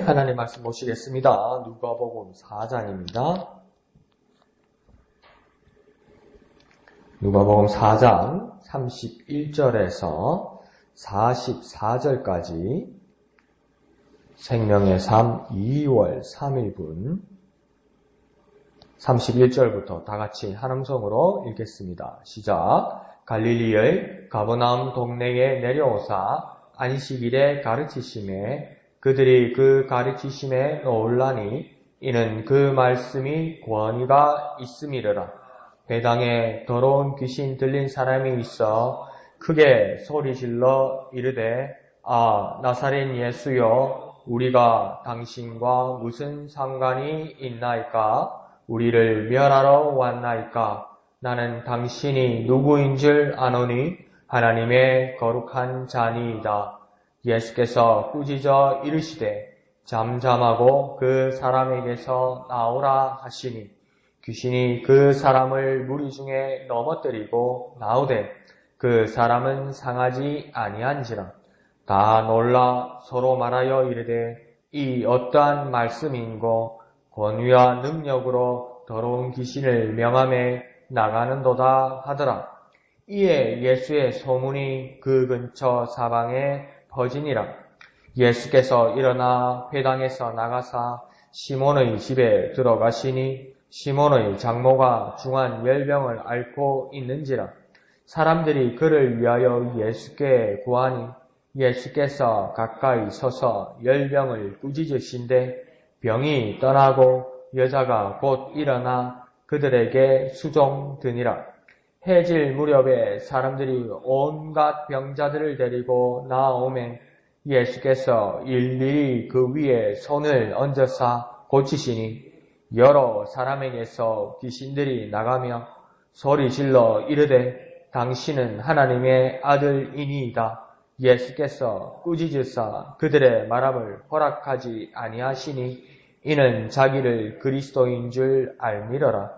하나님 말씀 보시겠습니다. 누가복음 4장입니다. 누가복음 4장 31절에서 44절까지 생명의 삶 2월 3일분 31절부터 다같이 한 음성으로 읽겠습니다. 시작. 갈릴리의 가버나움 동네에 내려오사 안식일에 가르치심에 그들이 그 가르치심에 놀라니 이는 그 말씀이 권위가 있음이르라. 배당에 더러운 귀신 들린 사람이 있어 크게 소리질러 이르되 아 나사렛 예수여 우리가 당신과 무슨 상관이 있나이까? 우리를 멸하러 왔나이까? 나는 당신이 누구인 줄 아노니 하나님의 거룩한 자니이다. 예수께서 꾸짖어 이르시되 잠잠하고 그 사람에게서 나오라 하시니 귀신이 그 사람을 무리 중에 넘어뜨리고 나오되 그 사람은 상하지 아니한지라. 다 놀라 서로 말하여 이르되 이 어떠한 말씀인고 권위와 능력으로 더러운 귀신을 명함에 나가는도다 하더라. 이에 예수의 소문이 그 근처 사방에 퍼지니라. 예수께서 일어나 회당에서 나가사 시몬의 집에 들어가시니 시몬의 장모가 중한 열병을 앓고 있는지라. 사람들이 그를 위하여 예수께 구하니 예수께서 가까이 서서 열병을 꾸짖으신데 병이 떠나고 여자가 곧 일어나 그들에게 수종드니라. 해질 무렵에 사람들이 온갖 병자들을 데리고 나오매 예수께서 일일이 그 위에 손을 얹어사 고치시니 여러 사람에게서 귀신들이 나가며 소리질러 이르되 당신은 하나님의 아들이니이다. 예수께서 꾸짖으사 그들의 말함을 허락하지 아니하시니 이는 자기를 그리스도인 줄 알미러라.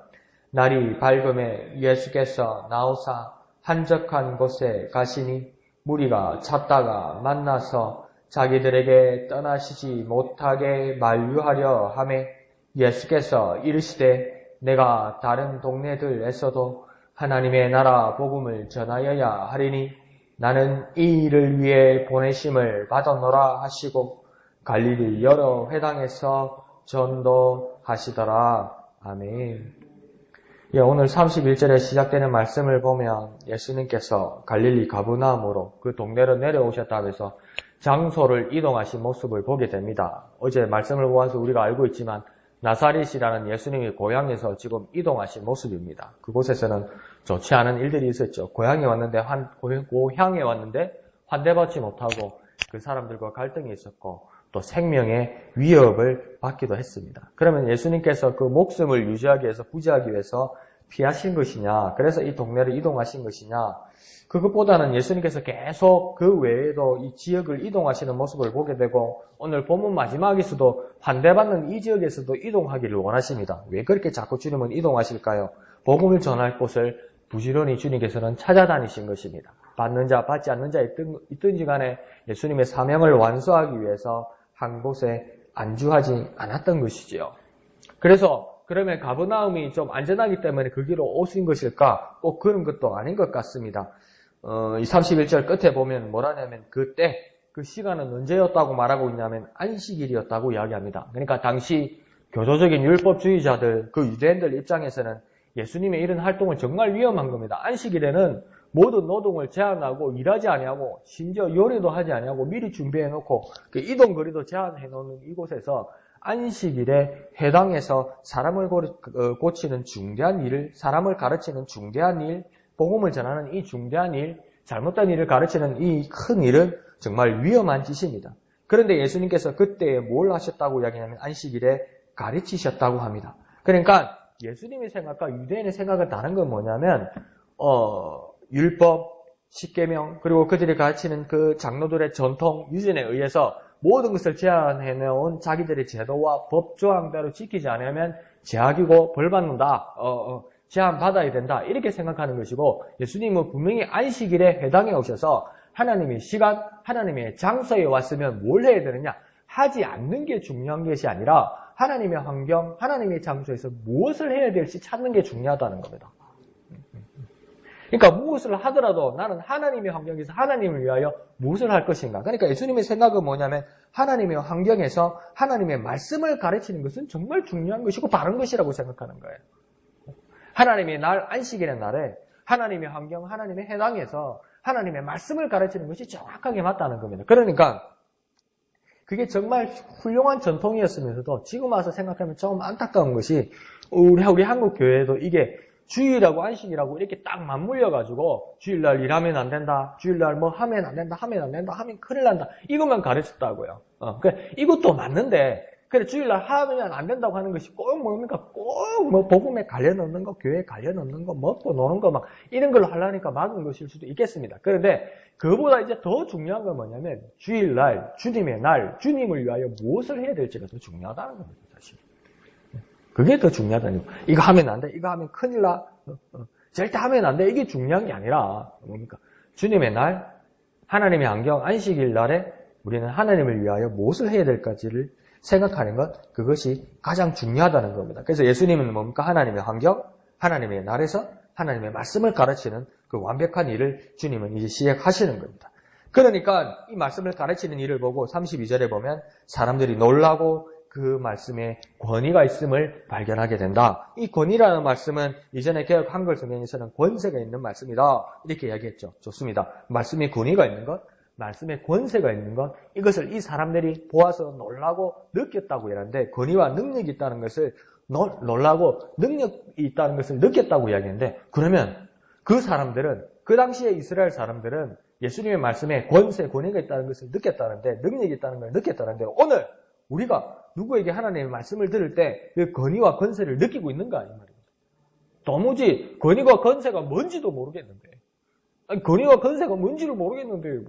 날이 밝음에 예수께서 나오사 한적한 곳에 가시니 무리가 찾다가 만나서 자기들에게 떠나시지 못하게 만류하려 하매 예수께서 이르시되 내가 다른 동네들에서도 하나님의 나라 복음을 전하여야 하리니 나는 이 일을 위해 보내심을 받았노라 하시고 갈릴리 여러 회당에서 전도하시더라. 아멘. 오늘 31절에 시작되는 말씀을 보면 예수님께서 갈릴리 가버나움으로 그 동네로 내려오셨다면서 장소를 이동하신 모습을 보게 됩니다. 어제 말씀을 보아서 우리가 알고 있지만 나사렛이라는 예수님의 고향에서 지금 이동하신 모습입니다. 그곳에서는 좋지 않은 일들이 있었죠. 고향에 왔는데 환대받지 못하고 그 사람들과 갈등이 있었고 또 생명의 위협을 받기도 했습니다. 그러면 예수님께서 그 목숨을 유지하기 위해서 구제하기 위해서 피하신 것이냐, 그래서 이 동네를 이동하신 것이냐, 그것보다는 예수님께서 계속 그 외에도 이 지역을 이동하시는 모습을 보게 되고 오늘 본문 마지막에서도 환대받는 이 지역에서도 이동하기를 원하십니다. 왜 그렇게 자꾸 주님은 이동하실까요? 복음을 전할 곳을 부지런히 주님께서는 찾아다니신 것입니다. 받는 자, 받지 않는 자 있든지 간에 예수님의 사명을 완수하기 위해서 한 곳에 안주하지 않았던 것이지요. 그러면 가버나움이 좀 안전하기 때문에 그 길로 오신 것일까? 꼭 그런 것도 아닌 것 같습니다. 이 31절 끝에 보면 뭐라냐면 그때, 그 시간은 언제였다고 말하고 있냐면 안식일이었다고 이야기합니다. 그러니까 당시 교조적인 율법주의자들, 그 유대인들 입장에서는 예수님의 이런 활동은 정말 위험한 겁니다. 안식일에는 모든 노동을 제한하고 일하지 아니하고 심지어 요리도 하지 아니하고 미리 준비해놓고 그 이동거리도 제한해놓는 이곳에서 안식일에 회당에서 사람을 고치는 중대한 일을, 사람을 가르치는 중대한 일, 복음을 전하는 이 중대한 일, 잘못된 일을 가르치는 이 큰 일은 정말 위험한 짓입니다. 그런데 예수님께서 그때 뭘 하셨다고 이야기하냐면 안식일에 가르치셨다고 합니다. 그러니까 예수님의 생각과 유대인의 생각은 다른 건 뭐냐면 율법, 십계명, 그리고 그들이 가르치는 그 장로들의 전통, 유전에 의해서 모든 것을 제한해놓은 자기들의 제도와 법 조항대로 지키지 않으면 제약이고 벌받는다, 제한받아야 된다, 이렇게 생각하는 것이고, 예수님은 분명히 안식일에 회당에 오셔서 하나님의 시간, 하나님의 장소에 왔으면 뭘 해야 되느냐? 하지 않는 게 중요한 것이 아니라 하나님의 환경, 하나님의 장소에서 무엇을 해야 될지 찾는 게 중요하다는 겁니다. 그러니까 무엇을 하더라도 나는 하나님의 환경에서 하나님을 위하여 무엇을 할 것인가. 그러니까 예수님의 생각은 뭐냐면 하나님의 환경에서 하나님의 말씀을 가르치는 것은 정말 중요한 것이고 바른 것이라고 생각하는 거예요. 하나님의 날, 안식일의 날에 하나님의 환경, 하나님의 해당에서 하나님의 말씀을 가르치는 것이 정확하게 맞다는 겁니다. 그러니까 그게 정말 훌륭한 전통이었으면서도 지금 와서 생각하면 좀 안타까운 것이 우리 한국 교회에도 이게 주일하고 안식이라고 이렇게 딱 맞물려가지고 주일날 일하면 안 된다, 주일날 뭐 하면 안 된다, 하면 큰일 난다 이것만 가르쳤다고요. 그러니까 이것도 맞는데 그래 주일날 하면 안 된다고 하는 것이 꼭 뭡니까? 꼭 뭐 복음에 관련 없는 거, 교회에 관련 없는 거, 먹고 노는 거 막 이런 걸로 하려니까 맞은 것일 수도 있겠습니다. 그런데 그보다 이제 더 중요한 건 뭐냐면 주일날, 주님의 날, 주님을 위하여 무엇을 해야 될지가 더 중요하다는 겁니다. 사실. 그게 더 중요하다니. 이거 하면 안 돼. 이거 하면 큰일 나. 절대 하면 안 돼. 이게 중요한 게 아니라 뭡니까? 주님의 날, 하나님의 안경, 안식일 날에 우리는 하나님을 위하여 무엇을 해야 될까지를 생각하는 것, 그것이 가장 중요하다는 겁니다. 그래서 예수님은 뭡니까? 하나님의 환경, 하나님의 날에서 하나님의 말씀을 가르치는 그 완벽한 일을 주님은 이제 시작하시는 겁니다. 그러니까 이 말씀을 가르치는 일을 보고 32절에 보면 사람들이 놀라고 그 말씀에 권위가 있음을 발견하게 된다. 이 권위라는 말씀은 이전에 개역 한글 성경에서는 권세가 있는 말씀이다. 이렇게 이야기했죠. 좋습니다. 말씀에 권위가 있는 것, 말씀에 권세가 있는 것, 이것을 이 사람들이 보아서 놀라고 느꼈다고 이러는데 권위와 능력이 있다는 것을 놀라고 능력이 있다는 것을 느꼈다고 이야기했는데 그러면 그 사람들은 그 당시에 이스라엘 사람들은 예수님의 말씀에 권세, 권위가 있다는 것을 느꼈다는데 능력이 있다는 걸 느꼈다는데 오늘 우리가 누구에게 하나님의 말씀을 들을 때 그 권위와 권세를 느끼고 있는가 이 말입니다. 도무지 권위와 권세가 뭔지도 모르겠는데 아니, 권위와 권세가 뭔지를 모르겠는데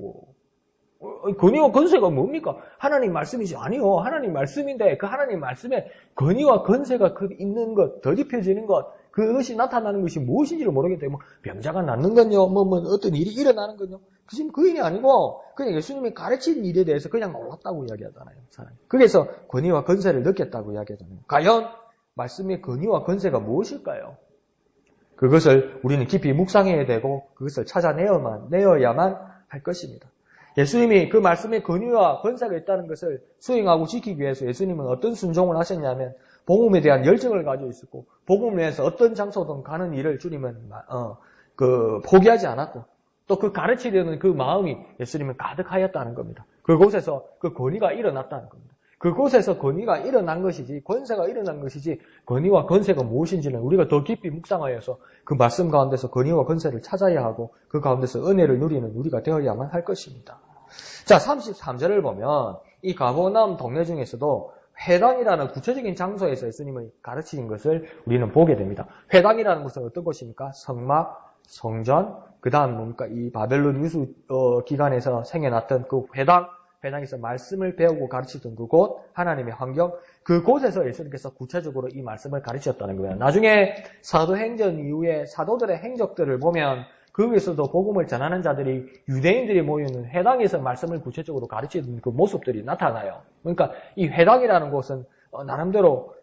권위와 권세가 뭡니까? 하나님 말씀이지. 아니요. 하나님 말씀인데 그 하나님 말씀에 권위와 권세가 있는 것, 더딥혀지는 것, 그것이 나타나는 것이 무엇인지를 모르겠다. 뭐 병자가 낫는 건요. 뭐 어떤 일이 일어나는 건요. 지금 그 일이 아니고 그냥 예수님이 가르친 일에 대해서 그냥 놀랐다고 이야기하잖아요. 사람이. 그래서 권위와 권세를 느꼈다고 이야기하잖아요. 과연 말씀의 권위와 권세가 무엇일까요? 그것을 우리는 깊이 묵상해야 되고 그것을 찾아내어야만 할 것입니다. 예수님이 그 말씀의 권위와 권세가 있다는 것을 수행하고 지키기 위해서 예수님은 어떤 순종을 하셨냐면 복음에 대한 열정을 가지고 있었고 복음을 위해서 어떤 장소든 가는 일을 주님은 포기하지 않았고 또 그 가르치려는 그 마음이 예수님은 가득하였다는 겁니다. 그곳에서 그 권위가 일어났다는 겁니다. 그곳에서 권위가 일어난 것이지 권세가 일어난 것이지 권위와 권세가 무엇인지는 우리가 더 깊이 묵상하여서 그 말씀 가운데서 권위와 권세를 찾아야 하고 그 가운데서 은혜를 누리는 우리가 되어야만 할 것입니다. 자, 33절을 보면 이 가버나움 동네 중에서도 회당이라는 구체적인 장소에서 예수님을 가르치는 것을 우리는 보게 됩니다. 회당이라는 것은 어떤 것입니까? 성막, 성전, 그 다음 뭡니까? 이 바벨론 유수 기간에서 생겨났던 그 회당에서 말씀을 배우고 가르치던 그곳, 하나님의 환경, 그곳에서 예수님께서 구체적으로 이 말씀을 가르치셨다는 거예요. 나중에 사도행전 이후에 사도들의 행적들을 보면 거기에서도 복음을 전하는 자들이 유대인들이 모여있는 회당에서 말씀을 구체적으로 가르치는 그 모습들이 나타나요. 그러니까 이 회당이라는 곳은 나름대로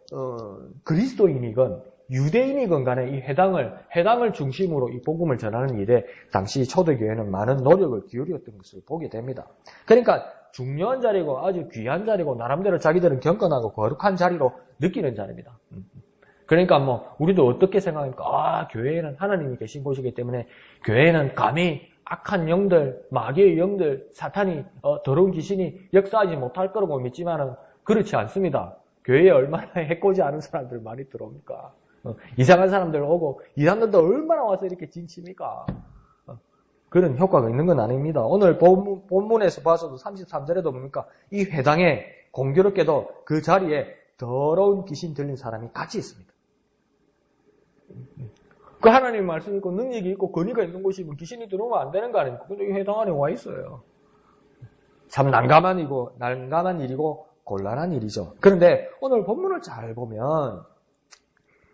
그리스도인이건 유대인이건 간에 이 회당을 중심으로 이 복음을 전하는 일에 당시 초대교회는 많은 노력을 기울였던 것을 보게 됩니다. 그러니까 중요한 자리고 아주 귀한 자리고 나름대로 자기들은 경건하고 거룩한 자리로 느끼는 자리입니다. 그러니까 우리도 어떻게 생각합니까? 교회에는 하나님이 계신 곳이기 때문에 교회에는 감히 악한 영들, 마귀의 영들, 사탄이 더러운 귀신이 역사하지 못할 거라고 믿지만은 그렇지 않습니다. 교회에 얼마나 해코지 않은 사람들 많이 들어옵니까? 이상한 사람들 오고 이 사람들도 얼마나 와서 이렇게 진칩니까? 그런 효과가 있는 건 아닙니다. 오늘 본문에서 봐서도 33절에도 뭡니까? 이 회당에 공교롭게도 그 자리에 더러운 귀신 들린 사람이 같이 있습니다. 그 하나님 말씀 있고 능력이 있고 권위가 있는 곳이면 귀신이 들어오면 안 되는 거 아닙니까? 근데 이 회당 안에 와 있어요. 참 난감한 일이고 곤란한 일이죠. 그런데 오늘 본문을 잘 보면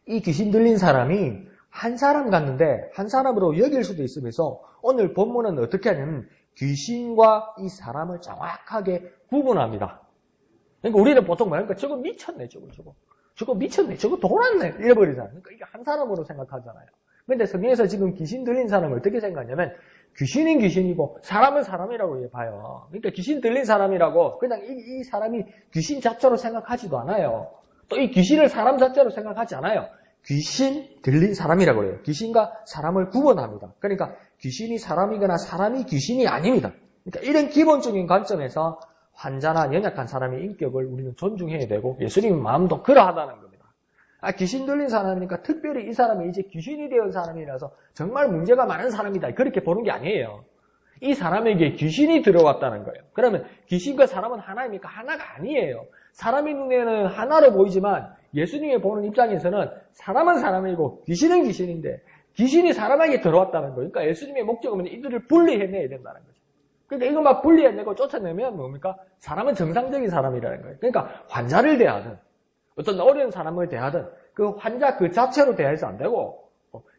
이 귀신 들린 사람이 한 사람 같는데 한 사람으로 여길 수도 있으면서 오늘 본문은 어떻게 하냐면 귀신과 이 사람을 정확하게 구분합니다. 그러니까 우리는 보통 뭐랄까, 저거 미쳤네, 저거 미쳤네, 저거 돌았네, 이래버리잖아요. 그러니까 이게 한 사람으로 생각하잖아요. 근데 성경에서 지금 귀신 들린 사람을 어떻게 생각하냐면, 귀신은 귀신이고, 사람은 사람이라고 봐요. 그러니까 귀신 들린 사람이라고, 그냥 이 사람이 귀신 자체로 생각하지도 않아요. 또 이 귀신을 사람 자체로 생각하지 않아요. 귀신 들린 사람이라고 그래요. 귀신과 사람을 구분합니다. 그러니까 귀신이 사람이거나 사람이 귀신이 아닙니다. 그러니까 이런 기본적인 관점에서 환자나 연약한 사람의 인격을 우리는 존중해야 되고 예수님 마음도 그러하다는 겁니다. 귀신 들린 사람이니까 특별히 이 사람이 이제 귀신이 되어 사람이라서 정말 문제가 많은 사람이다. 그렇게 보는 게 아니에요. 이 사람에게 귀신이 들어왔다는 거예요. 그러면 귀신과 사람은 하나입니까? 하나가 아니에요. 사람의 눈에는 하나로 보이지만 예수님이 보는 입장에서는 사람은 사람이고 귀신은 귀신인데 귀신이 사람에게 들어왔다는 거예요. 그러니까 예수님의 목적은 이들을 분리해내야 된다는 거죠. 그러니까 이거 막 분리해내고 쫓아내면 뭡니까? 사람은 정상적인 사람이라는 거예요. 그러니까 환자를 대하든 어떤 어려운 사람을 대하든 그 환자 그 자체로 대해서 안 되고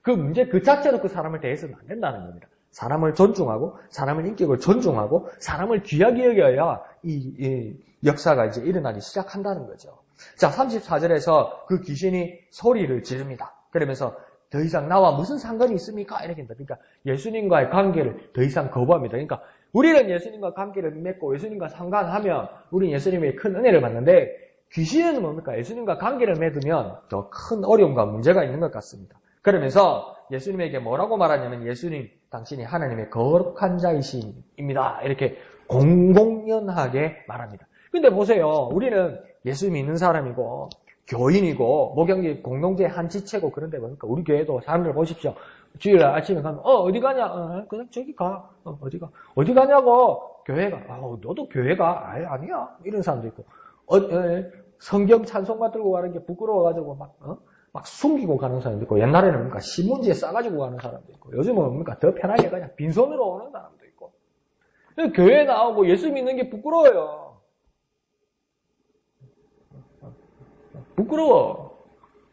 그 문제 그 자체로 그 사람을 대해서는 안 된다는 겁니다. 사람을 존중하고 사람의 인격을 존중하고 사람을 귀하게 여겨야 이 역사가 이제 일어나기 시작한다는 거죠. 자, 34절에서 그 귀신이 소리를 지릅니다. 그러면서 더 이상 나와 무슨 상관이 있습니까? 이렇게 합니다. 그러니까 예수님과의 관계를 더 이상 거부합니다. 그러니까 우리는 예수님과 관계를 맺고 예수님과 상관하면 우리는 예수님의 큰 은혜를 받는데 귀신은 뭡니까? 예수님과 관계를 맺으면 더 큰 어려움과 문제가 있는 것 같습니다. 그러면서 예수님에게 뭐라고 말하냐면 예수님, 당신이 하나님의 거룩한 자이십니다. 이렇게 공공연하게 말합니다. 근데 보세요. 우리는 예수 믿는 사람이고 교인이고 목양지 공동체 한 지체고 그런데 뭡니까? 우리 교회도 사람들 보십시오. 주일날 아침에 가면 어디 가냐? 그냥 저기 가. 어디 가냐고. 교회가. 너도 교회가? 아니야. 이런 사람도 있고. 성경 찬송가 들고 가는 게 부끄러워가지고 막 숨기고 가는 사람도 있고, 옛날에는 뭡니까? 신문지에 싸가지고 가는 사람도 있고, 요즘은 뭡니까? 더 편하게 그냥 빈손으로 오는 사람도 있고. 교회 나오고 예수 믿는 게 부끄러워요. 부끄러워.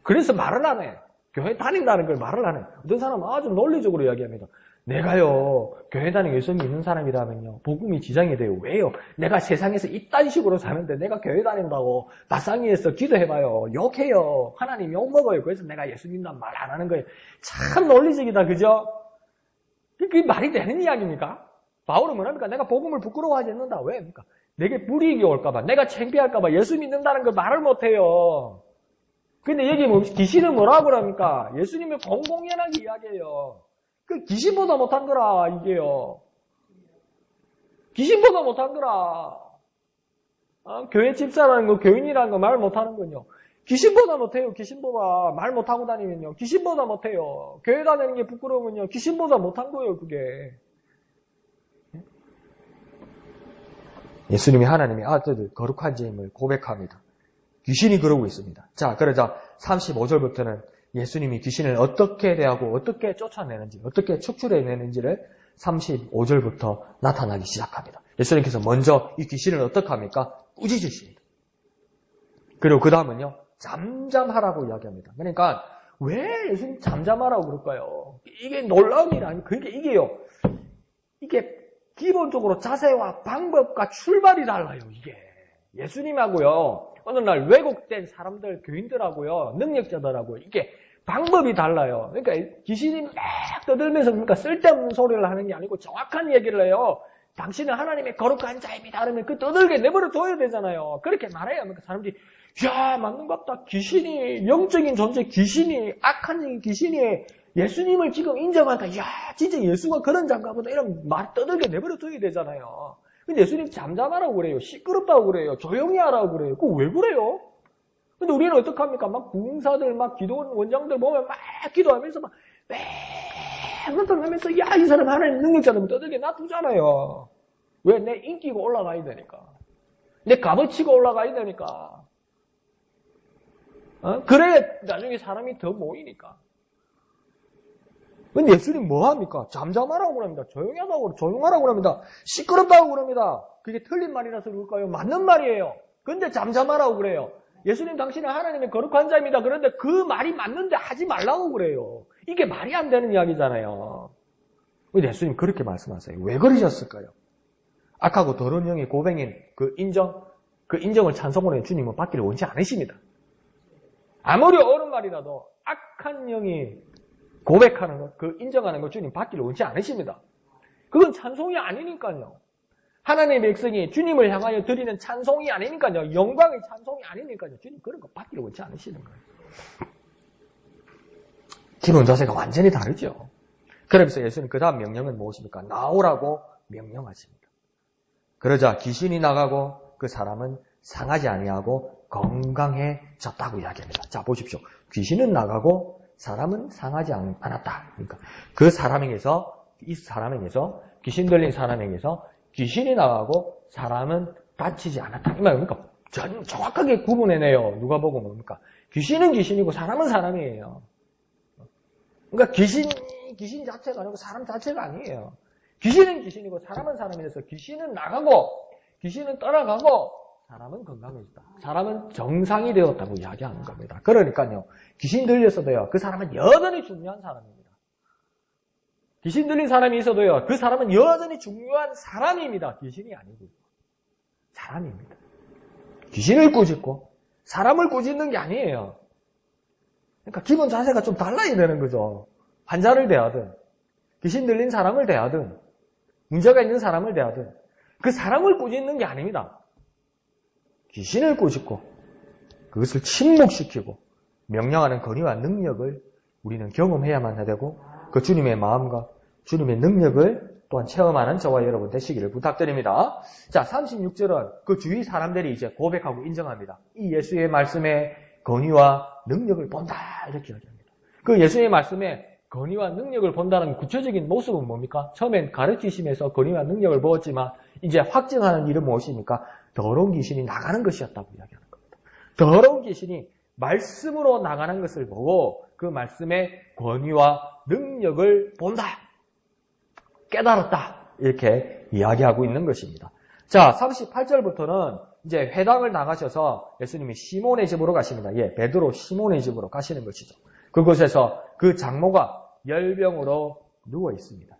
그래서 말을 안 해. 교회 다닌다는 걸 말을 안 해. 어떤 사람은 아주 논리적으로 이야기합니다. 내가요, 교회 다니고 예수 믿는 사람이라면요, 복음이 지장이 돼요. 왜요? 내가 세상에서 이딴 식으로 사는데 내가 교회 다닌다고 마상위에서 기도해봐요. 욕해요. 하나님 욕먹어요. 그래서 내가 예수 믿는다는 말 안 하는 거예요. 참 논리적이다, 그죠? 그게 말이 되는 이야기입니까? 바울은 뭐랍니까? 내가 복음을 부끄러워하지 않는다. 왜? 그러니까 내게 불이익이 올까봐, 내가 창피할까봐 예수 믿는다는 걸 말을 못해요. 근데 여기 뭐, 귀신은 뭐라고 그럽니까? 예수님의 공공연하게 이야기해요. 그 귀신보다 못한 거라, 이게요. 귀신보다 못한 거라. 교회 집사라는 거, 교인이라는 거 말 못하는 건요. 귀신보다 못해요, 귀신보다. 말 못하고 다니면요. 귀신보다 못해요. 교회 다니는 게 부끄러우면요. 귀신보다 못한 거예요, 그게. 예수님이 하나님의 아들, 거룩한 자임을 고백합니다. 귀신이 그러고 있습니다. 자, 그러자 35절부터는 예수님이 귀신을 어떻게 대하고 어떻게 쫓아내는지, 어떻게 축출해내는지를 35절부터 나타나기 시작합니다. 예수님께서 먼저 이 귀신을 어떻게 합니까? 꾸짖으십니다. 그리고 그 다음은요, 잠잠하라고 이야기합니다. 그러니까 왜 예수님 잠잠하라고 그럴까요? 이게 놀라운 일 아니에요. 그러니까 이게 기본적으로 자세와 방법과 출발이 달라요, 이게. 예수님하고요, 어느 날 왜곡된 사람들, 교인들하고요, 능력자들하고 이게 방법이 달라요. 그러니까 귀신이 막 떠들면서 그러니까 쓸데없는 소리를 하는 게 아니고 정확한 얘기를 해요. 당신은 하나님의 거룩한 자입니다. 그러면 그 떠들게 내버려 둬야 되잖아요. 그렇게 말해야 그러니까 사람들이 야, 맞는 것 같다. 귀신이, 영적인 존재 귀신이, 악한 귀신이 예수님을 지금 인정한다. 야, 진짜 예수가 그런 자인가 보다. 이런 말 떠들게 내버려 둬야 되잖아요. 근데 예수님 잠잠하라고 그래요. 시끄럽다고 그래요. 조용히 하라고 그래요. 그거 왜 그래요? 근데 우리는 어떡합니까? 막 부흥사들, 막 기도원 원장들 보면 막 기도하면서 막 하면서 야, 이 사람 하나님 능력자라면 떠들게 놔두잖아요. 왜? 내 인기가 올라가야 되니까. 내 값어치가 올라가야 되니까. 그래야 나중에 사람이 더 모이니까. 근데 예수님 뭐 합니까? 잠잠하라고 그럽니다. 조용하라고 그럽니다. 시끄럽다고 그럽니다. 그게 틀린 말이라서 그럴까요? 맞는 말이에요. 근데 잠잠하라고 그래요. 예수님 당신은 하나님의 거룩한 자입니다. 그런데 그 말이 맞는데 하지 말라고 그래요. 이게 말이 안 되는 이야기잖아요. 근데 예수님 그렇게 말씀하세요. 왜 그러셨을까요? 악하고 더러운 영의 고뱅인 그 인정? 그 인정을 찬송으로 주님은 받기를 원치 않으십니다. 아무리 옳은 말이라도 악한 영이 고백하는 것, 그 인정하는 것 주님 받기를 원치 않으십니다. 그건 찬송이 아니니까요. 하나님의 백성이 주님을 향하여 드리는 찬송이 아니니까요. 영광의 찬송이 아니니까요. 주님 그런 거 받기를 원치 않으시는 거예요. 기본 자세가 완전히 다르죠. 그러면서 예수님 그 다음 명령은 무엇입니까? 나오라고 명령하십니다. 그러자 귀신이 나가고 그 사람은 상하지 아니하고 건강해졌다고 이야기합니다. 자, 보십시오. 귀신은 나가고 사람은 상하지 않았다. 그러니까 그 사람에게서, 이 사람에게서, 귀신 들린 사람에게서 귀신이 나가고 사람은 다치지 않았다. 이 말입니까? 정확하게 구분해내요. 누가 보고 뭡니까? 귀신은 귀신이고 사람은 사람이에요. 그러니까 귀신 자체가 아니고 사람 자체가 아니에요. 귀신은 귀신이고 사람은 사람이라서 귀신은 나가고 귀신은 떠나가고 사람은 건강해졌다. 사람은 정상이 되었다고 이야기하는 겁니다. 그러니까요. 귀신 들렸어도요. 그 사람은 여전히 중요한 사람입니다. 귀신 들린 사람이 있어도요. 그 사람은 여전히 중요한 사람입니다. 귀신이 아니고요. 사람입니다. 귀신을 꾸짖고 사람을 꾸짖는 게 아니에요. 그러니까 기본 자세가 좀 달라야 되는 거죠. 환자를 대하든 귀신 들린 사람을 대하든 문제가 있는 사람을 대하든 그 사람을 꾸짖는 게 아닙니다. 귀신을 꾸짖고 그것을 침묵시키고 명령하는 권위와 능력을 우리는 경험해야만 되고 그 주님의 마음과 주님의 능력을 또한 체험하는 저와 여러분 되시기를 부탁드립니다. 자, 36절은 그 주위 사람들이 이제 고백하고 인정합니다. 이 예수의 말씀에 권위와 능력을 본다 이렇게 이야기합니다. 그 예수의 말씀에 권위와 능력을 본다는 구체적인 모습은 뭡니까? 처음엔 가르치심에서 권위와 능력을 보았지만 이제 확증하는 일은 무엇입니까? 더러운 귀신이 나가는 것이었다고 이야기하는 겁니다. 더러운 귀신이 말씀으로 나가는 것을 보고 그 말씀의 권위와 능력을 본다. 깨달았다. 이렇게 이야기하고 있는 것입니다. 자, 38절부터는 이제 회당을 나가셔서 예수님이 시몬의 집으로 가십니다. 예, 베드로 시몬의 집으로 가시는 것이죠. 그곳에서 그 장모가 열병으로 누워 있습니다.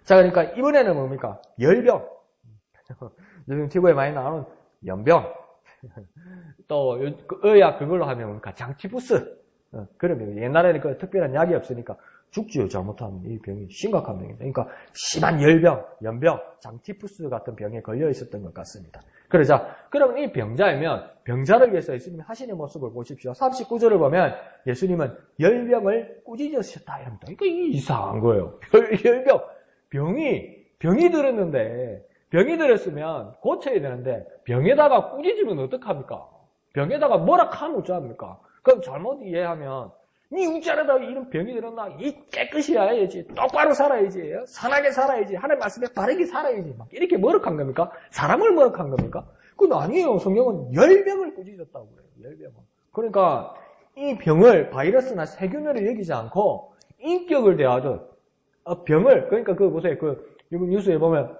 자, 그러니까 이번에는 뭡니까? 열병. 요즘 TV에 많이 나오는 연병. 또 의학 그걸로 하면 뭡니까? 장티푸스. 그런 병이 옛날에는 그 특별한 약이 없으니까 죽지요. 잘못하면 이 병이 심각한 병입니다. 그러니까 심한 열병, 연병, 장티푸스 같은 병에 걸려 있었던 것 같습니다. 그러자 그러면 이 병자이면 병자를 위해서 예수님이 하시는 모습을 보십시오. 39절을 보면 예수님은 열병을 꾸짖으셨다 이럽니다. 그러니까 이게 이상한 거예요. 열병, 병이 들었는데 병이 들었으면 고쳐야 되는데 병에다가 꾸짖으면 어떡합니까? 병에다가 뭐라 하면 어쩌합니까? 그럼 잘못 이해하면 니 우짜라다 이런 병이 들었나? 이 깨끗이 해야지. 똑바로 살아야지. 선하게 살아야지. 하나님 말씀에 바르게 살아야지. 막 이렇게 머럭한 겁니까? 사람을 머럭한 겁니까? 그건 아니에요. 성경은 열병을 꾸짖었다고 그래요. 열병을. 그러니까 이 병을 바이러스나 세균으로 여기지 않고 인격을 대하듯 병을 그러니까 그 보세요. 그 뉴스에 보면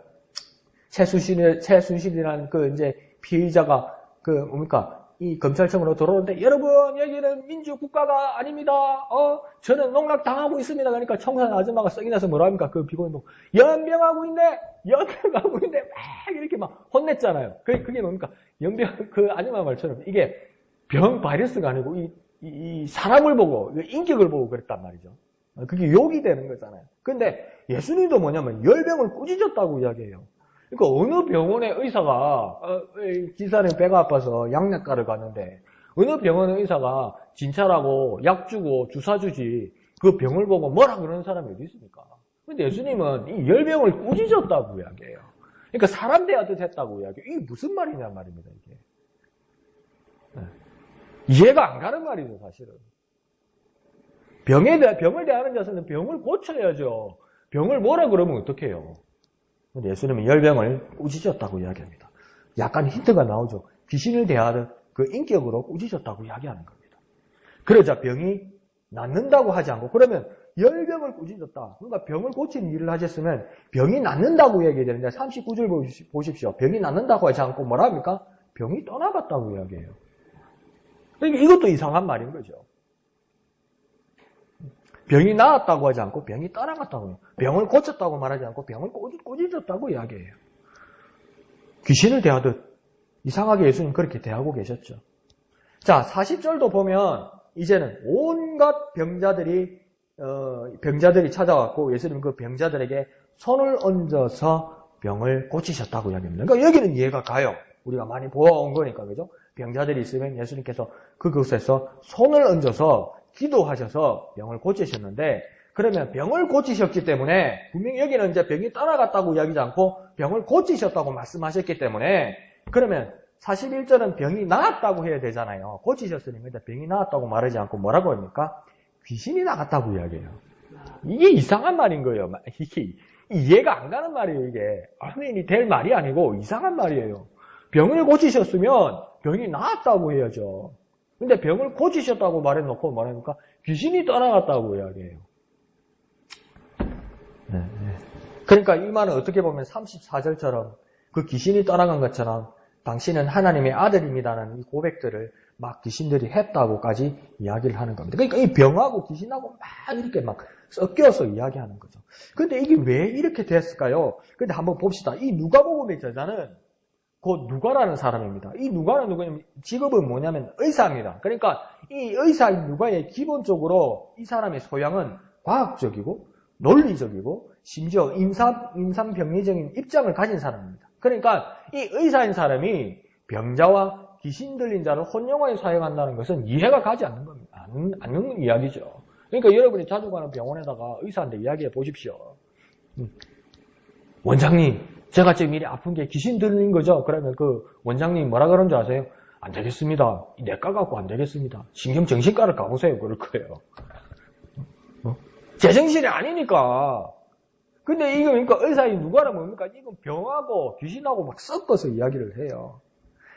최순실이라는 그 이제 피의자가 그 뭡니까? 이 검찰청으로 들어오는데 여러분 여기는 민주국가가 아닙니다. 저는 농락당하고 있습니다. 그러니까 청소년 아줌마가 썩이 나서 뭐라 합니까? 그 비고인 연병하고 있네. 막 이렇게 막 혼냈잖아요. 그게 뭡니까? 연병 그 아줌마 말처럼 이게 병 바이러스가 아니고 이 사람을 보고 인격을 보고 그랬단 말이죠. 그게 욕이 되는 거잖아요. 근데 예수님도 뭐냐면 열병을 꾸짖었다고 이야기해요. 그러니까 어느 병원의 의사가 기사님 배가 아파서 양약가를 갔는데 어느 병원의 의사가 진찰하고 약 주고 주사 주지 그 병을 보고 뭐라 그러는 사람이 어디 있습니까? 근데 예수님은 이 열병을 꾸짖었다고 이야기해요. 그러니까 사람 대하듯 했다고 이야기해요. 이게 무슨 말이냐 말입니다. 이게 이해가 안 가는 말이죠 사실은. 병을 대하는 자세는 병을 고쳐야죠. 병을 뭐라 그러면 어떡해요? 근데 예수님은 열병을 꾸짖었다고 이야기합니다. 약간 힌트가 나오죠. 귀신을 대하듯 그 인격으로 꾸짖었다고 이야기하는 겁니다. 그러자 병이 낫는다고 하지 않고 그러면 열병을 꾸짖었다. 그러니까 병을 고치는 일을 하셨으면 병이 낫는다고 이야기해야 되는데 39절 보십시오. 병이 낫는다고 하지 않고 뭐라 합니까? 병이 떠나갔다고 이야기해요. 그러니까 이것도 이상한 말인 거죠. 병이 나았다고 하지 않고 병이 떠나갔다고 해요. 병을 고쳤다고 말하지 않고 병을 꾸짖었다고 이야기해요. 귀신을 대하듯 이상하게 예수님 그렇게 대하고 계셨죠. 자, 40절도 보면 이제는 온갖 병자들이 찾아왔고 예수님 그 병자들에게 손을 얹어서 병을 고치셨다고 이야기합니다. 그러니까 여기는 이해가 가요. 우리가 많이 보아온 거니까, 그죠? 병자들이 있으면 예수님께서 그곳에서 손을 얹어서 기도하셔서 병을 고치셨는데, 그러면 병을 고치셨기 때문에 분명히 여기는 이제 병이 떠나갔다고 이야기하지 않고 병을 고치셨다고 말씀하셨기 때문에, 그러면 41절은 병이 나았다고 해야 되잖아요. 고치셨으니까 병이 나았다고 말하지 않고 뭐라고 합니까? 귀신이 나갔다고 이야기해요. 이게 이상한 말인 거예요. 이게 이해가 안 가는 말이에요, 이게. 아멘이 될 말이 아니고 이상한 말이에요. 병을 고치셨으면 병이 나았다고 해야죠. 근데 병을 고치셨다고 말해놓고 뭐랍니까? 귀신이 떠나갔다고 이야기해요. 네. 그러니까 이 말은 어떻게 보면 34절처럼 그 귀신이 떠나간 것처럼 당신은 하나님의 아들입니다라는 이 고백들을 막 귀신들이 했다고까지 이야기를 하는 겁니다. 그러니까 이 병하고 귀신하고 막 이렇게 막 섞여서 이야기하는 거죠. 근데 이게 왜 이렇게 됐을까요? 근데 한번 봅시다. 이 누가복음의 저자는 곧 누가라는 사람입니다. 이 누가는 누구냐면 직업은 뭐냐면 의사입니다. 그러니까 이 의사인 누가의 기본적으로 이 사람의 소양은 과학적이고 논리적이고 심지어 임산병리적인 입장을 가진 사람입니다. 그러니까 이 의사인 사람이 병자와 귀신 들린 자를 혼용하여 사용한다는 것은 이해가 가지 않는 겁니다. 않는 이야기죠. 그러니까 여러분이 자주 가는 병원에다가 의사한테 이야기해 보십시오. 원장님, 제가 지금 이리 아픈 게 귀신 들린 거죠? 그러면 그 원장님 뭐라 그런 줄 아세요? 안 되겠습니다. 내과 갖고 안 되겠습니다. 신경정신과를 가보세요. 그럴 거예요. 제정신이 아니니까. 근데 이거 그러니까 의사인 누가라 뭡니까? 이건 병하고 귀신하고 막 섞어서 이야기를 해요.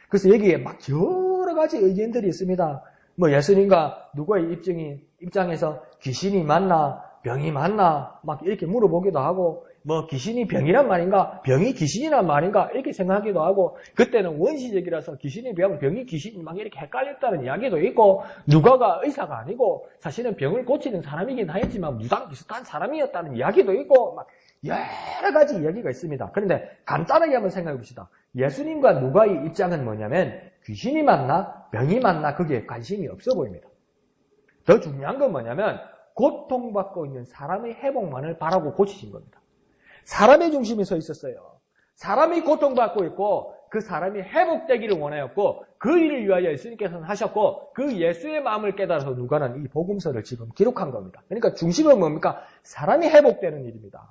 그래서 여기에 막 여러 가지 의견들이 있습니다. 뭐 예수님과 누가의 입장에서 귀신이 맞나, 병이 맞나, 막 이렇게 물어보기도 하고, 뭐 귀신이 병이란 말인가, 병이 귀신이란 말인가, 이렇게 생각하기도 하고, 그때는 원시적이라서 귀신이 병이 귀신이 막 이렇게 헷갈렸다는 이야기도 있고, 누가가 의사가 아니고, 사실은 병을 고치는 사람이긴 하였지만, 무당 비슷한 사람이었다는 이야기도 있고, 막 여러 가지 이야기가 있습니다. 그런데 간단하게 한번 생각해 봅시다. 예수님과 누가의 입장은 뭐냐면, 귀신이 맞나, 병이 맞나, 그게 관심이 없어 보입니다. 더 중요한 건 뭐냐면, 고통받고 있는 사람의 회복만을 바라고 고치신 겁니다. 사람의 중심에 서 있었어요. 사람이 고통받고 있고 그 사람이 회복되기를 원하였고 그 일을 위하여 예수님께서는 하셨고 그 예수의 마음을 깨달아서 누가는 이 복음서를 지금 기록한 겁니다. 그러니까 중심은 뭡니까? 사람이 회복되는 일입니다.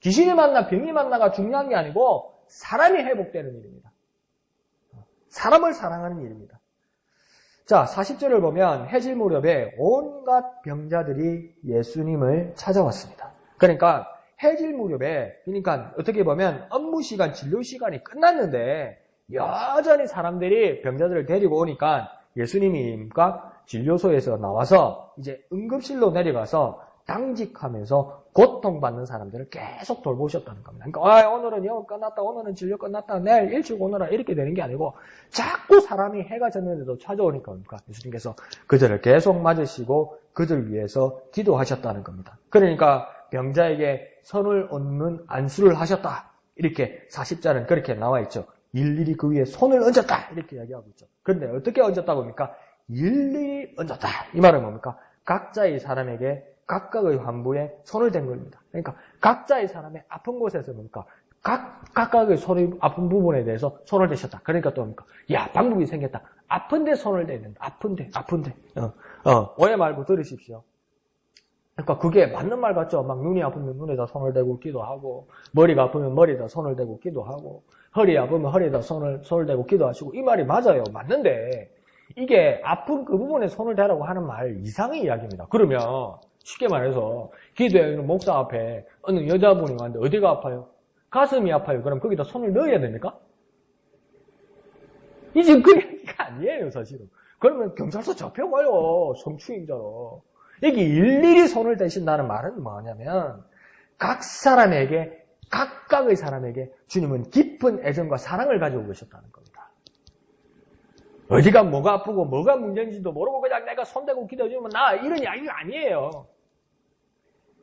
귀신이 만나 병이 만나가 중요한 게 아니고 사람이 회복되는 일입니다. 사람을 사랑하는 일입니다. 자, 40절을 보면 해질 무렵에 온갖 병자들이 예수님을 찾아왔습니다. 그러니까 해질 무렵에, 그러니까 어떻게 보면 업무 시간, 진료 시간이 끝났는데 여전히 사람들이 병자들을 데리고 오니까 예수님이 진료소에서 나와서 이제 응급실로 내려가서 당직하면서 고통받는 사람들을 계속 돌보셨다는 겁니다. 그러니까 오늘은 영업 끝났다, 오늘은 진료 끝났다, 내일 일찍 오너라 이렇게 되는 게 아니고 자꾸 사람이 해가 졌는데도 찾아오니까 예수님께서 그들을 계속 맞으시고 그들 위해서 기도하셨다는 겁니다. 그러니까 병자에게 손을 얹는 안수를 하셨다. 이렇게 40절은 그렇게 나와 있죠. 일일이 그 위에 손을 얹었다. 이렇게 이야기하고 있죠. 그런데 어떻게 얹었다고 합니까? 일일이 얹었다. 이 말은 뭡니까? 각자의 사람에게 각각의 환부에 손을 댄 겁니다. 그러니까 각자의 사람의 아픈 곳에서 뭡니까? 각각의 손이 아픈 부분에 대해서 손을 대셨다. 그러니까 또 뭡니까? 야, 방법이 생겼다. 아픈데 손을 대는다. 아픈데. 오해 말고 들으십시오. 그러니까 그게 맞는 말 같죠? 막 눈이 아프면 눈에다 손을 대고 기도하고, 머리가 아프면 머리에다 손을 대고 기도하고, 허리 아프면 허리에다 손을 대고 기도하시고, 이 말이 맞아요. 맞는데, 이게 아픈 그 부분에 손을 대라고 하는 말 이상의 이야기입니다. 그러면, 쉽게 말해서, 기도해 있는 목사 앞에 어느 여자분이 왔는데 어디가 아파요? 가슴이 아파요. 그럼 거기다 손을 넣어야 됩니까? 이 지금 그 얘기가 아니에요, 사실은. 그러면 경찰서 잡혀가요. 성추행자로. 여기 일일이 손을 대신다는 말은 뭐냐면 각 사람에게, 각각의 사람에게 주님은 깊은 애정과 사랑을 가지고 계셨다는 겁니다. 어디가 뭐가 아프고 뭐가 문제인지도 모르고 그냥 내가 손대고 기도해주면 나 이런 이야기가 아니에요.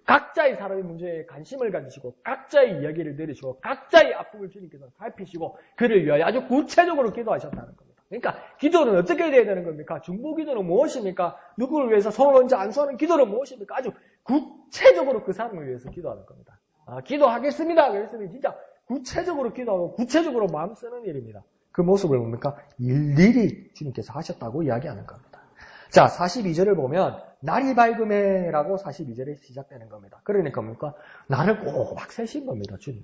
각자의 사람의 문제에 관심을 가지시고 각자의 이야기를 내리시고 각자의 아픔을 주님께서 살피시고 그를 위하여 아주 구체적으로 기도하셨다는 겁니다. 그러니까 기도는 어떻게 돼야 되는 겁니까? 중보기도는 무엇입니까? 누구를 위해서 손을 얹어 안수하는 기도는 무엇입니까? 아주 구체적으로 그 사람을 위해서 기도하는 겁니다. 기도하겠습니다. 그랬으면 진짜 구체적으로 기도하고 구체적으로 마음 쓰는 일입니다. 그 모습을 뭡니까? 일일이 주님께서 하셨다고 이야기하는 겁니다. 자, 42절을 보면 날이 밝음에라고 42절에 시작되는 겁니다. 그러니까 뭡니까? 날을 꼬박 새신 겁니다, 주님.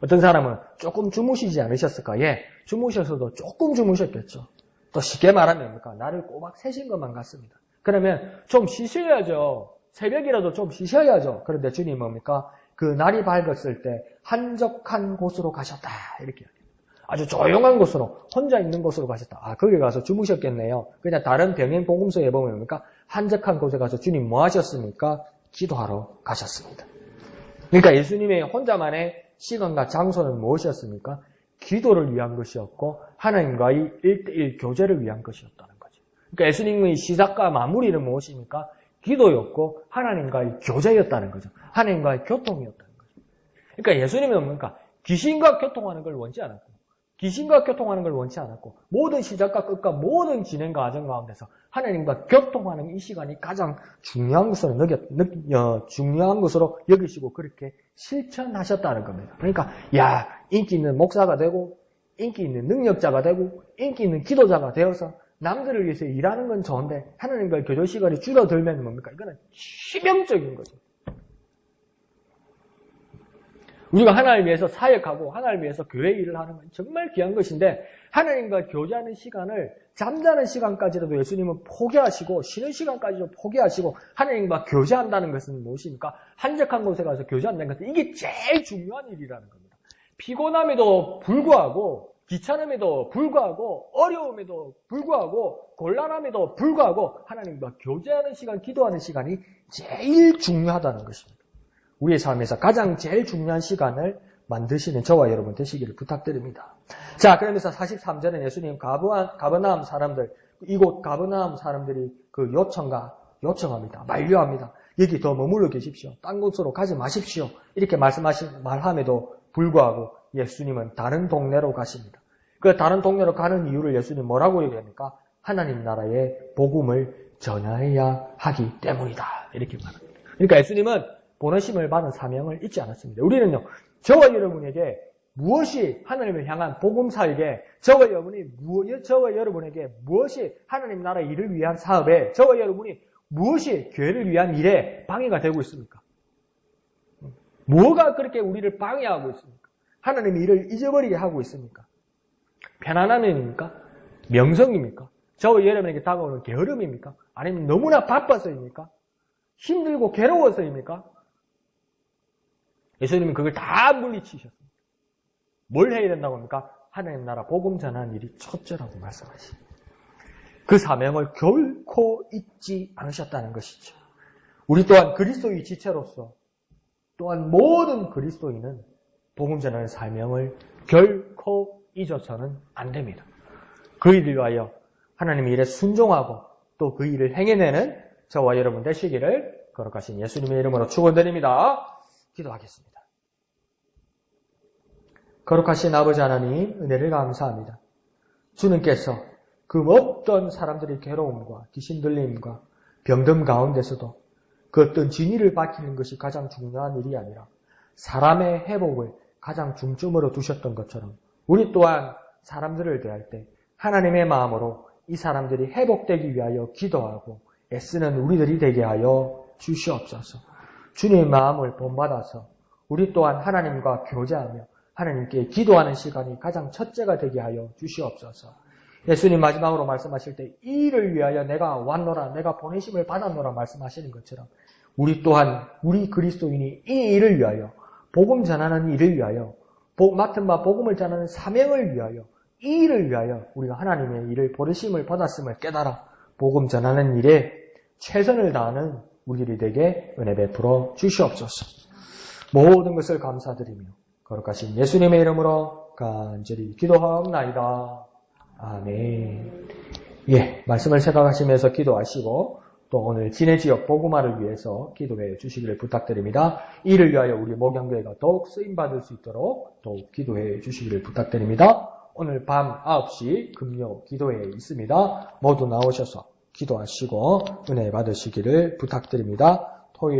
어떤 사람은 조금 주무시지 않으셨을까? 예, 주무셔서도 조금 주무셨겠죠. 또 쉽게 말하면 뭡니까? 날을 꼬박 새신 것만 같습니다. 그러면 좀 쉬셔야죠. 새벽이라도 좀 쉬셔야죠. 그런데 주님 뭡니까? 그 날이 밝았을 때 한적한 곳으로 가셨다. 이렇게 아주 조용한 곳으로, 혼자 있는 곳으로 가셨다. 거기 가서 주무셨겠네요. 그냥 다른 병행 복음서에 보면 뭡니까? 한적한 곳에 가서 주님 뭐 하셨습니까? 기도하러 가셨습니다. 그러니까 예수님의 혼자만의 시간과 장소는 무엇이었습니까? 기도를 위한 것이었고 하나님과의 1대1 교제를 위한 것이었다는 거죠. 그러니까 예수님의 시작과 마무리는 무엇입니까? 기도였고 하나님과의 교제였다는 거죠. 하나님과의 교통이었다는 거죠. 그러니까 예수님은 뭡니까? 귀신과 교통하는 걸 원치 않았고 귀신과 교통하는 걸 원치 않았고 모든 시작과 끝과 모든 진행 과정 가운데서 하나님과 교통하는 이 시간이 가장 중요한 것으로 여기시고 그렇게 실천하셨다는 겁니다. 그러니까 인기 있는 목사가 되고 인기 있는 능력자가 되고 인기 있는 기도자가 되어서 남들을 위해서 일하는 건 좋은데 하나님과의 교제 시간이 줄어들면 뭡니까? 이거는 치명적인 거죠. 우리가 하나님을 위해서 사역하고 하나님을 위해서 교회 일을 하는 건 정말 귀한 것인데 하나님과 교제하는 시간을 잠자는 시간까지라도 예수님은 포기하시고 쉬는 시간까지도 포기하시고 하나님과 교제한다는 것은 무엇입니까? 한적한 곳에 가서 교제한다는 것은 이게 제일 중요한 일이라는 겁니다. 피곤함에도 불구하고 귀찮음에도 불구하고 어려움에도 불구하고 곤란함에도 불구하고 하나님과 교제하는 시간, 기도하는 시간이 제일 중요하다는 것입니다. 우리의 삶에서 가장 제일 중요한 시간을 만드시는 저와 여러분 되시기를 부탁드립니다. 자, 그러면서 43절에 예수님 가버나움 사람들, 이곳 가버나움 사람들이 그 요청합니다. 만류합니다. 여기 더 머물러 계십시오. 딴 곳으로 가지 마십시오. 이렇게 말함에도 불구하고 예수님은 다른 동네로 가십니다. 그 다른 동네로 가는 이유를 예수님 뭐라고 얘기합니까? 하나님 나라의 복음을 전해야 하기 때문이다. 이렇게 말합니다. 그러니까 예수님은 보내심을 받은 사명을 잊지 않았습니다. 우리는요, 저와 여러분에게 무엇이 하나님을 향한 복음사에게 저와 여러분에게 무엇이 하나님 나라 일을 위한 사업에 저와 여러분이 무엇이 교회를 위한 일에 방해가 되고 있습니까? 뭐가 그렇게 우리를 방해하고 있습니까? 하나님의 일을 잊어버리게 하고 있습니까? 편안함입니까? 명성입니까? 저와 여러분에게 다가오는 게으름입니까? 아니면 너무나 바빠서입니까? 힘들고 괴로워서입니까? 예수님은 그걸 다 물리치셨습니다. 뭘 해야 된다고 합니까? 하나님 나라 복음 전하는 일이 첫째라고 말씀하십니다. 그 사명을 결코 잊지 않으셨다는 것이죠. 우리 또한 그리스도의 지체로서 또한 모든 그리스도인은 복음 전하는 사명을 결코 잊어서는 안 됩니다. 그 일을 위하여 하나님의 일에 순종하고 또 그 일을 행해내는 저와 여러분 되시기를 거룩하신 예수님의 이름으로 축원드립니다. 기도하겠습니다. 거룩하신 아버지 하나님, 은혜를 감사합니다. 주님께서 그 어떤 사람들의 괴로움과 귀신 들림과 병듦 가운데서도 그 어떤 진리를 밝히는 것이 가장 중요한 일이 아니라 사람의 회복을 가장 중점으로 두셨던 것처럼 우리 또한 사람들을 대할 때 하나님의 마음으로 이 사람들이 회복되기 위하여 기도하고 애쓰는 우리들이 되게 하여 주시옵소서. 주님의 마음을 본받아서 우리 또한 하나님과 교제하며 하나님께 기도하는 시간이 가장 첫째가 되게 하여 주시옵소서. 예수님 마지막으로 말씀하실 때 이 일을 위하여 내가 왔노라, 내가 보내심을 받았노라 말씀하시는 것처럼 우리 또한 우리 그리스도인이 이 일을 위하여 복음 전하는 일을 위하여 맡은 바 복음을 전하는 사명을 위하여 이 일을 위하여 우리가 하나님의 일을 보내심을 받았음을 깨달아 복음 전하는 일에 최선을 다하는 우리들이 되게 은혜 베풀어 주시옵소서. 모든 것을 감사드리며 거룩하신 예수님의 이름으로 간절히 기도하옵나이다. 아멘. 예, 말씀을 생각하시면서 기도하시고 또 오늘 진해지역 복음화를 위해서 기도해 주시기를 부탁드립니다. 이를 위하여 우리 목양교회가 더욱 쓰임받을 수 있도록 더욱 기도해 주시기를 부탁드립니다. 오늘 밤 9시 금요 기도회에 있습니다. 모두 나오셔서 기도하시고 은혜 받으시기를 부탁드립니다.